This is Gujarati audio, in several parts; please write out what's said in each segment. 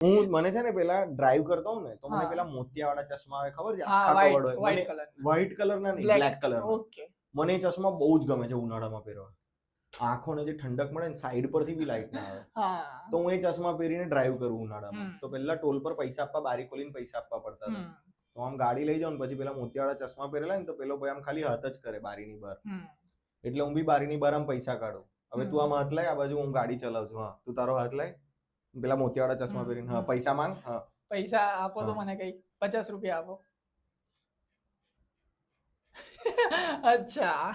મને છે ને પેલા ડ્રાઈવ કરતો હું ને તો મને પેલા મોતિયાવાળા ચશ્મા આવે, ખબર છે? હા, આખા કવર્ડ હોય. વ્હાઈટ મને કલર. વ્હાઈટ કલરના નહીં, બ્લેક કલરના. ઓકે. મને એ ચશ્મા બહુ જ ગમે છે ઉનાળામાં પહેરવા. આંખોને જે ઠંડક મળે ને, સાઈડ પરથી બી લાઈટ ના આવે. હા. તો હું એ ચશ્મા પહેરીને ડ્રાઈવ કરું ઉનાળામાં. તો પહેલા ટોલ પર પૈસા આપવા, બારી ખોલીને પૈસા આપવા પડતા હતા. તો આમ ગાડી લઈ જાઉં ને પછી પેલા મોતિયાવાળા ચશ્મા પહેરેલા ને તો પેલો ભાઈ આમ ખાલી હાથ જ કરે બારીની બહાર. એટલે હું બી બારીની બહાર આમ પૈસા કાઢું. હવે તું આમ હાથ લાય, આ બાજુ હું ગાડી ચલાવું છું. હા, તું તારો હાથ લાય. પેલા મોતિયાવાળા ચશ્મા પહેરીને, હા, પૈસા માંગ. હા, પૈસા આપો તો મને કઈ 50 રૂપિયા આપો. અચ્છા.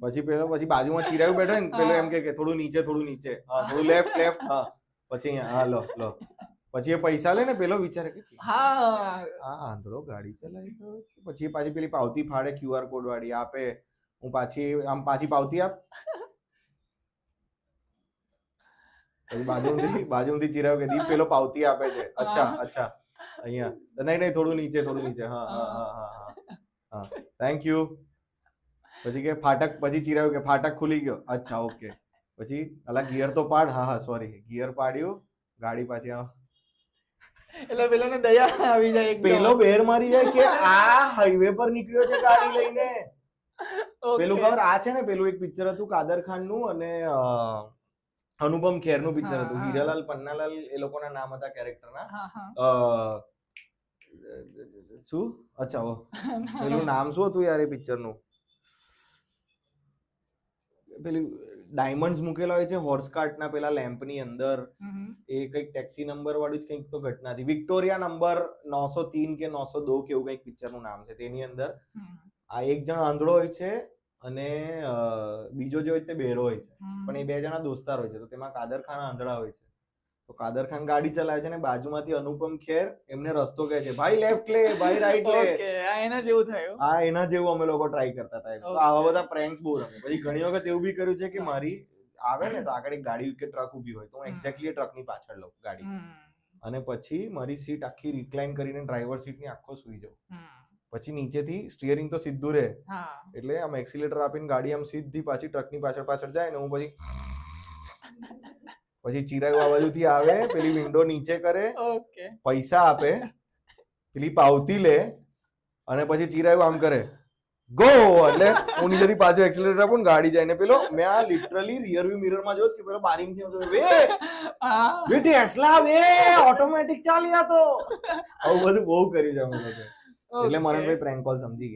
પછી બાજુમાં ચિરાયું બેઠો ને પેલો એમ કે થોડું નીચે, હા, થોડું લેફ્ટ, હા, પછી અહીંયા, હા, લો. પછી એ પૈસા લે ને પેલો વિચારે કે હા, આ આંધળો ગાડી ચલાવી ગયો છે. પછી પાછી પેલી પાવતી ફાડે QR કોડ વાળી, આપે. હું પાછી પાવતી આપ. પછી બાજુથી ચિરાવ કે દીપ પેલો પાવતી આપે છે. અચ્છા અહીંયા નહીં, થોડું નીચે. હા, થેન્ક યુ. પછી કે ફાટક, પછી ચિરાવ કે ફાટક ખુલી ગયો. અચ્છા, ઓકે. પછી અલા ગિયર તો પાડ. હા, સોરી, ગિયર પાડ્યું, ગાડી પાછી એટલે પેલોને દયા આવી જાય એકદમ. પેલો બેર મારી જાય કે આ હાઈવે પર નીકળ્યો છે ગાડી લઈને. પેલું ખબર, આ છે ને પેલું એક પિક્ચર હતું કાદર ખાન નું અને અનુપમ ખેર નું પિક્ચર હતું. હીરાલાલ પન્નાલાલ એ લોકોના નામ હતા કેરેક્ટરના. શું? અચ્છા, પેલું નામ શું હતું યાર એ પિક્ચર નું? પેલું ડાયમંડ્સ મૂકેલા હોય છે હોર્સ કાર્ટ ના પેલા લેમ્પ ની અંદર. એ કઈક ટેક્સી નંબર વાળું જ કઈક તો ઘટના હતી. વિક્ટોરિયા નંબર 903 કે 902 કે એવું કઈક પિક્ચર નું નામ છે. તેની અંદર આ એક જણ આંધળો હોય છે અને બીજો જે હોય તે બહેરો હોય છે, પણ એ બે જણા દોસ્તાર હોય છે. તો તેમાં કાદર ખાન આંધળા હોય છે. તો કાદર ખાન ગાડી ચલાવે છે ને બાજુમાંથી અનુપમ ખેર એમને રસ્તો કહે છે, ભાઈ લેફ્ટ લે, ભાઈ રાઈટ લે. ઓકે, આ એના જેવું થયું. હા, એના જેવું અમે લોકો ટ્રાય કરતા હતા. તો આવા બધા પ્રેન્ક્સ બહુ રમે. પછી ઘણી વખત એવું બી કર્યું છે કે મારી આવે ને તો આગળ એક ગાડી કે ટ્રક ઉભી હોય તો હું એક્ઝેક્ટલી ટ્રકની પાછળ લઉં ગાડી, અને પછી મારી સીટ આખી રિક્લાઇન કરીને ડ્રાઈવર સીટની આખો સુઈ જાઉં. પછી નીચેથી સ્ટીયરિંગ તો સીધું રહે, એટલે આમ એક્સિલેટર આપીને ગાડી આમ સીધી પાછી ટ્રકની પાછળ જાય ને હું પછી ચિરાગ આ બાજુથી આવે, પેલી વિન્ડો નીચે કરે, પૈસા આપે, પેલી પાવતી લે, અને પછી ચિરાગ આમ કરે ગો, એટલે હું નીચેથી પાછું એક્સિલેટર આપું ને ગાડી જાય. ને પેલો મેં આ લિટરલી રિયર વ્યૂ મિરરમાં જોયું કે પેલો બારીમાંથી વે ટેસ્લા વે ઓટોમેટિક ચાલી આ તો. આવું બધું બહુ કર્યું છે અમે લોકો. એટલે મરણભાઈ પ્રેન્ક કોલ સમજી ગયા.